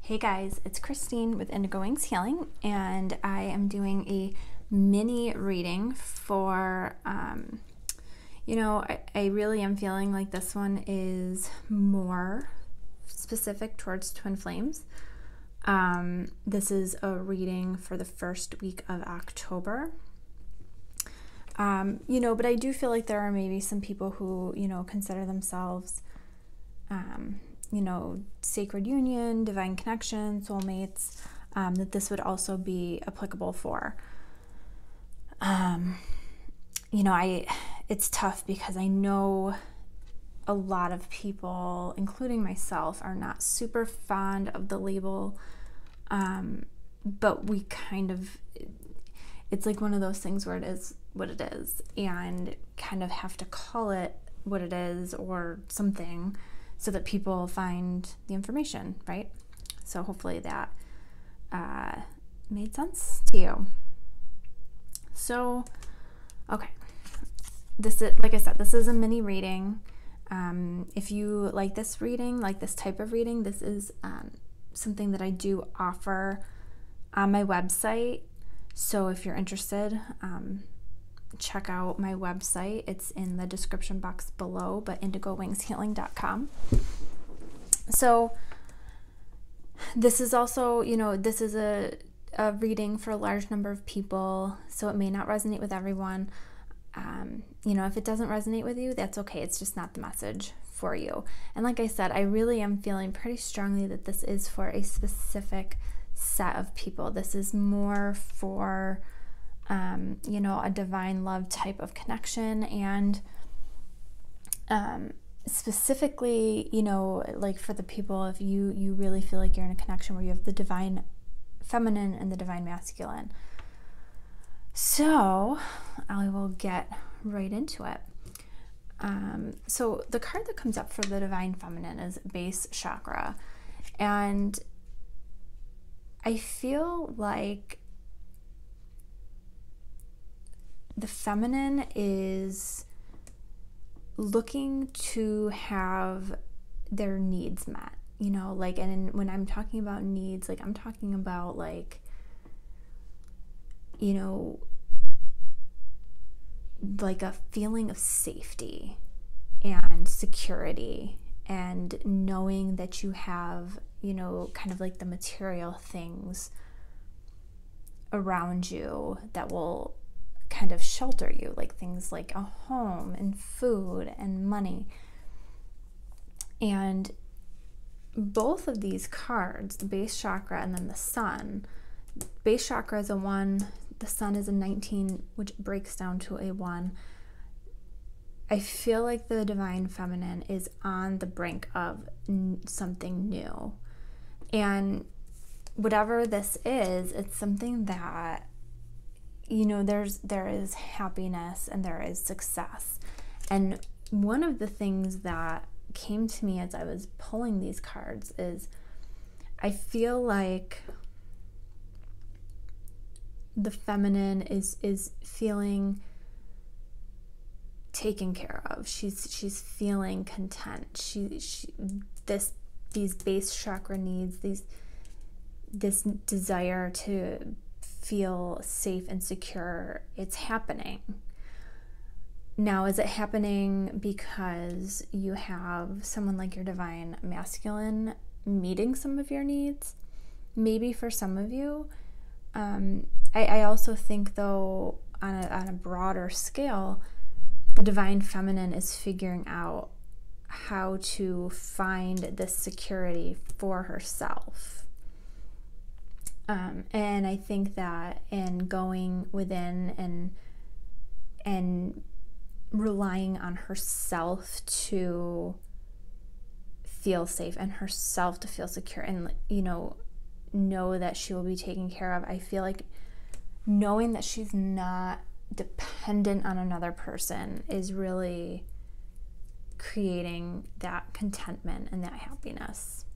Hey guys, it's Christine with Indigo Healing, and I am doing a mini reading for, I really am feeling like this one is more specific towards twin flames. This is a reading for the first week of October. But I do feel like there are maybe some people who, consider themselves, sacred union, divine connection, soulmates, that this would also be applicable for. It's tough because I know a lot of people, including myself, are not super fond of the label, but we it's like one of those things where it is what it is and kind of have to call it what it is or something so that people find the information, right? So hopefully that made sense to you. So, okay. This is, like I said, this is a mini reading. If you like this reading, like this type of reading, this is something that I do offer on my website. So if you're interested, check out my website. It's in the description box below, but indigowingshealing.com. So this is also, this is a reading for a large number of people, so it may not resonate with everyone. If it doesn't resonate with you, that's okay. It's just not the message for you. And like I said, I really am feeling pretty strongly that this is for a specific set of people. This is more for a divine love type of connection, and specifically, like for the people, if you really feel like you're in a connection where you have the divine feminine and the divine masculine. So I will get right into it. So the card that comes up for the divine feminine is base chakra, and I feel like the feminine is looking to have their needs met, when I'm talking about needs, like I'm talking about like a feeling of safety and security, and knowing that you have, kind of like the material things around you that will kind of shelter you, like things like a home and food and money. And both of these cards, the base chakra and then the sun, base chakra is a 1, the sun is a 19, which breaks down to a 1. I feel like the divine feminine is on the brink of something new. And whatever this is, it's something that, there is happiness and there is success. And one of the things that came to me as I was pulling these cards is I feel like the feminine is feeling taken care of. She's feeling content. These base chakra needs, this desire to feel safe and secure, it's happening. Now, is it happening because you have someone like your divine masculine meeting some of your needs? Maybe for some of you. I also think, though, on a broader scale, the divine feminine is figuring out how to find this security for herself. And I think that in going within and relying on herself to feel safe and herself to feel secure and, know that she will be taken care of. I feel like knowing that she's not dependent on another person is really creating that contentment and that happiness.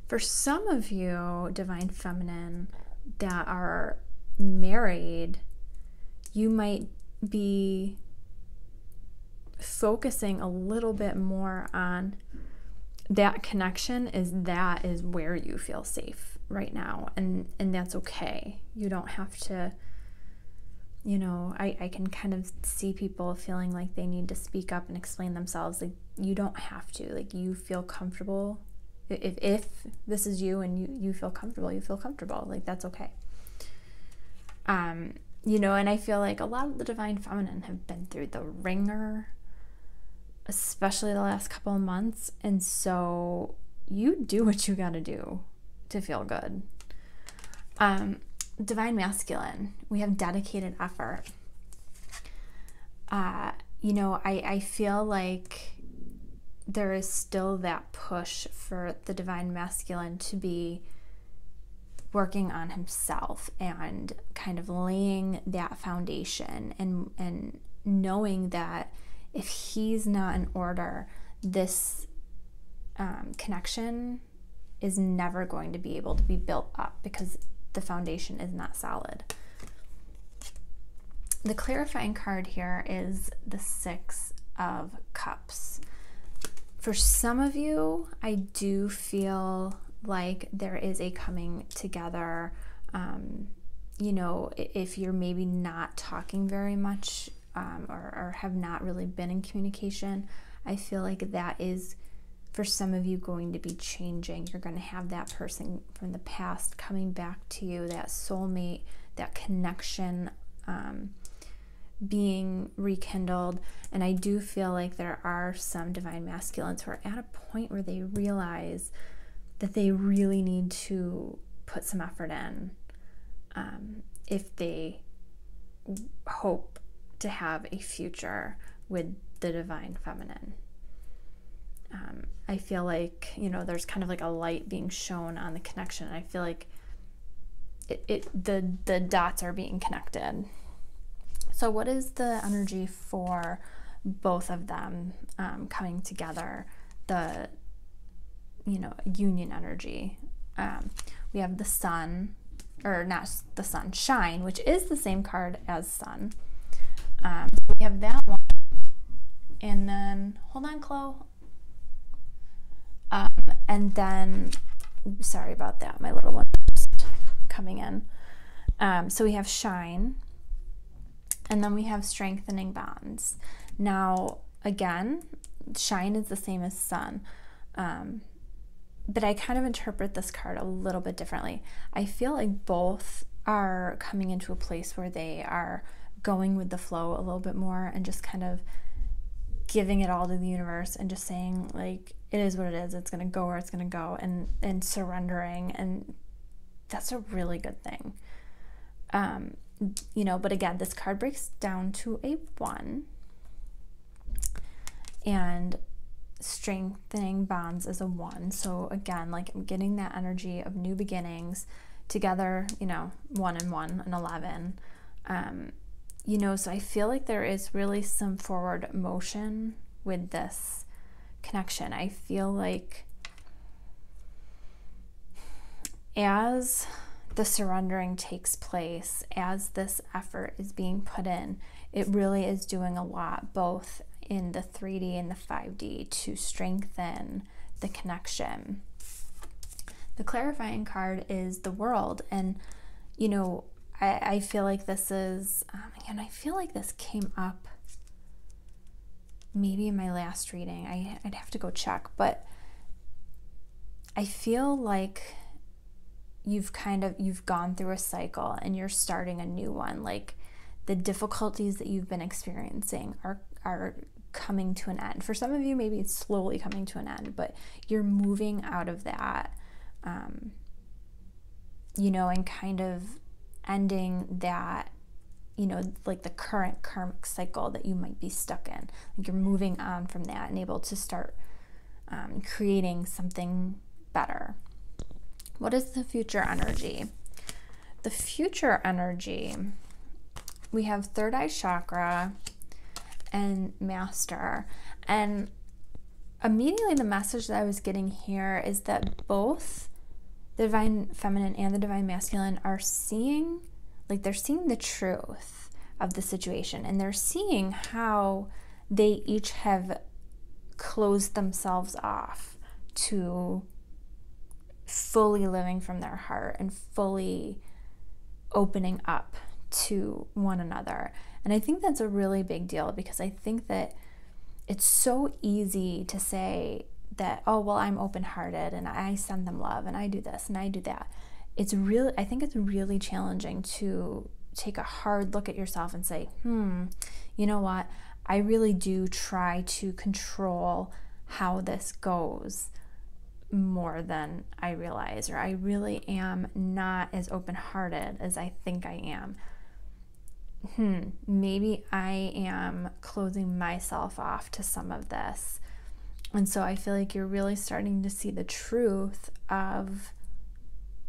For some of you, divine feminine, that are married, you might be focusing a little bit more on that connection is where you feel safe right now, and that's okay. You don't have to, you know, I can kind of see people feeling like they need to speak up and explain themselves. Like, you don't have to. Like, you feel comfortable. If this is you and you feel comfortable, you feel comfortable. Like, that's okay. You know, and I feel like a lot of the divine feminine have been through the ringer, especially the last couple of months. And so you do what you got to do to feel good. Divine masculine, we have dedicated effort. You know, I feel like there is still that push for the divine masculine to be working on himself and kind of laying that foundation, and knowing that if he's not in order, this connection is never going to be able to be built up because the foundation is not solid. The clarifying card here is the Six of Cups. For some of you, I do feel like there is a coming together. You know, if you're maybe not talking very much, or have not really been in communication, I feel like that is, for some of you, going to be changing. You're going to have that person from the past coming back to you, that soulmate, that connection being rekindled. And I do feel like there are some divine masculines who are at a point where they realize that they really need to put some effort in if they hope to have a future with the divine feminine. I feel like, you know, there's kind of like a light being shown on the connection. I feel like the dots are being connected. So what is the energy for both of them coming together? The, you know, union energy. We have the sun, or not the sun, shine, which is the same card as sun. So we have that one. And then, hold on, Chloe. And then, sorry about that, my little one just coming in. So we have shine, and then we have strengthening bonds. Now, again, shine is the same as sun, but I kind of interpret this card a little bit differently. I feel like both are coming into a place where they are going with the flow a little bit more and just kind of giving it all to the universe and just saying, like, it is what it is, it's going to go where it's going to go, and surrendering. And that's a really good thing. You know, but again, this card breaks down to a 1, and strengthening bonds is a 1. So again, like, I'm getting that energy of new beginnings together, you know, 1 and 1 and 11. You know, so I feel like there is really some forward motion with this connection. I feel like as the surrendering takes place, as this effort is being put in, it really is doing a lot, both in the 3D and the 5D, to strengthen the connection. The clarifying card is the World, and, you know, I feel like this is, and I feel like this came up maybe in my last reading. I'd have to go check, but I feel like you've gone through a cycle and you're starting a new one. Like, the difficulties that you've been experiencing are coming to an end. For some of you, maybe it's slowly coming to an end, but you're moving out of that, you know, and kind of ending that, you know, like the current karmic cycle that you might be stuck in. Like, you're moving on from that and able to start creating something better. What is the future energy? The future energy, we have third eye chakra and master. And immediately the message that I was getting here is that both the divine feminine and the divine masculine are seeing, like, they're seeing the truth of the situation, and they're seeing how they each have closed themselves off to fully living from their heart and fully opening up to one another. And I think that's a really big deal, because I think that it's so easy to say that, oh, well, I'm open-hearted and I send them love and I do this and I do that. I think it's really challenging to take a hard look at yourself and say, you know what? I really do try to control how this goes more than I realize, or I really am not as open-hearted as I think I am. Maybe I am closing myself off to some of this. And so I feel like you're really starting to see the truth of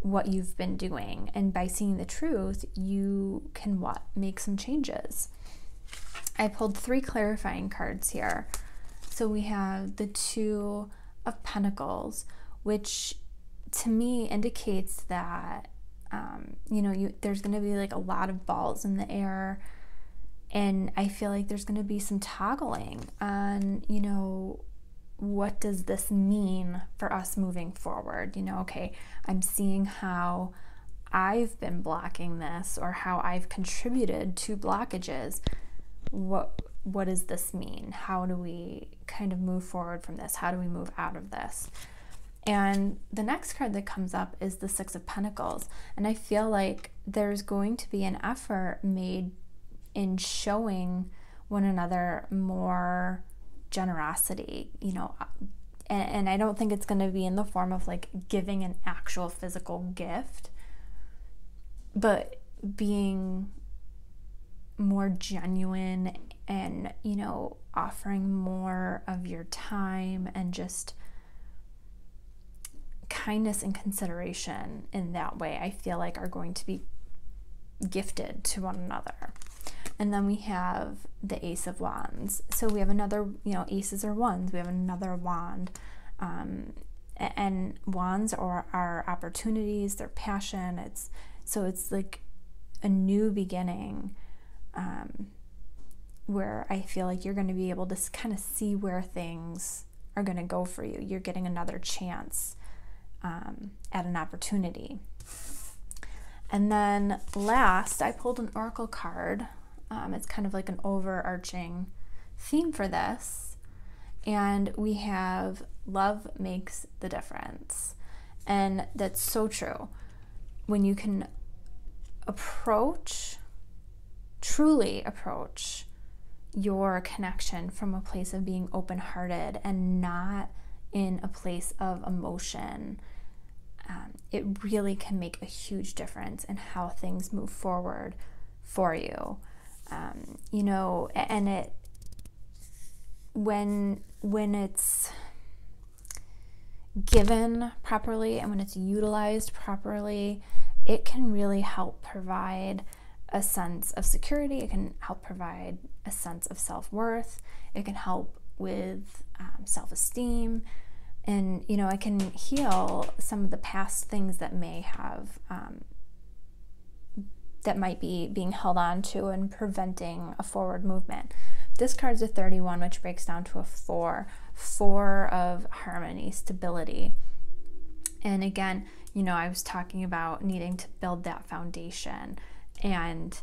what you've been doing. And by seeing the truth, you can make some changes. I pulled 3 clarifying cards here. So we have the 2 of Pentacles, which to me indicates that there's going to be like a lot of balls in the air, and I feel like there's going to be some toggling on, what does this mean for us moving forward? Okay, I'm seeing how I've been blocking this, or how I've contributed to blockages. What does this mean? How do we kind of move forward from this? How do we move out of this? And the next card that comes up is the 6 of Pentacles. And I feel like there's going to be an effort made in showing one another more generosity, and I don't think it's going to be in the form of like giving an actual physical gift, but being more genuine and, offering more of your time and just kindness and consideration in that way, I feel like are going to be gifted to one another. And then we have the Ace of Wands. So we have another, aces are wands. We have another wand. And wands are our opportunities, their passion. It's like a new beginning, where I feel like you're going to be able to kind of see where things are going to go for you. You're getting another chance at an opportunity. And then last, I pulled an oracle card. It's kind of like an overarching theme for this. And we have love makes the difference. And that's so true. When you can truly approach your connection from a place of being open-hearted and not in a place of emotion, it really can make a huge difference in how things move forward for you. And it, when it's given properly and when it's utilized properly, it can really help provide a sense of security. It can help provide a sense of self-worth. It can help with self-esteem. And, it can heal some of the past things that may have, that might be being held on to and preventing a forward movement. This card's a 31, which breaks down to a 4 of harmony, stability. And again, I was talking about needing to build that foundation, and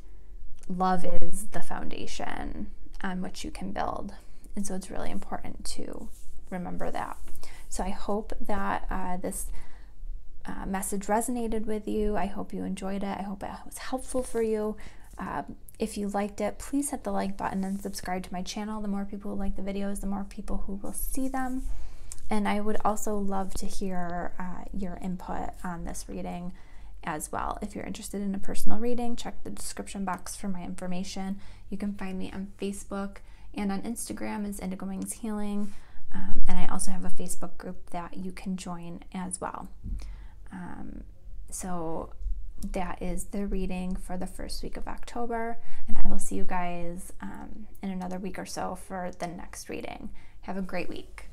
love is the foundation on which you can build. And so it's really important to remember that. So I hope that this message resonated with you. I hope you enjoyed it. I hope it was helpful for you. If you liked it, please hit the like button and subscribe to my channel. The more people who like the videos, the more people who will see them. And I would also love to hear your input on this reading as well. If you're interested in a personal reading, check the description box for my information. You can find me on Facebook and on Instagram as Indigo Wings Healing. And I also have a Facebook group that you can join as well. So that is the reading for the first week of October, and I will see you guys in another week or so for the next reading. Have a great week.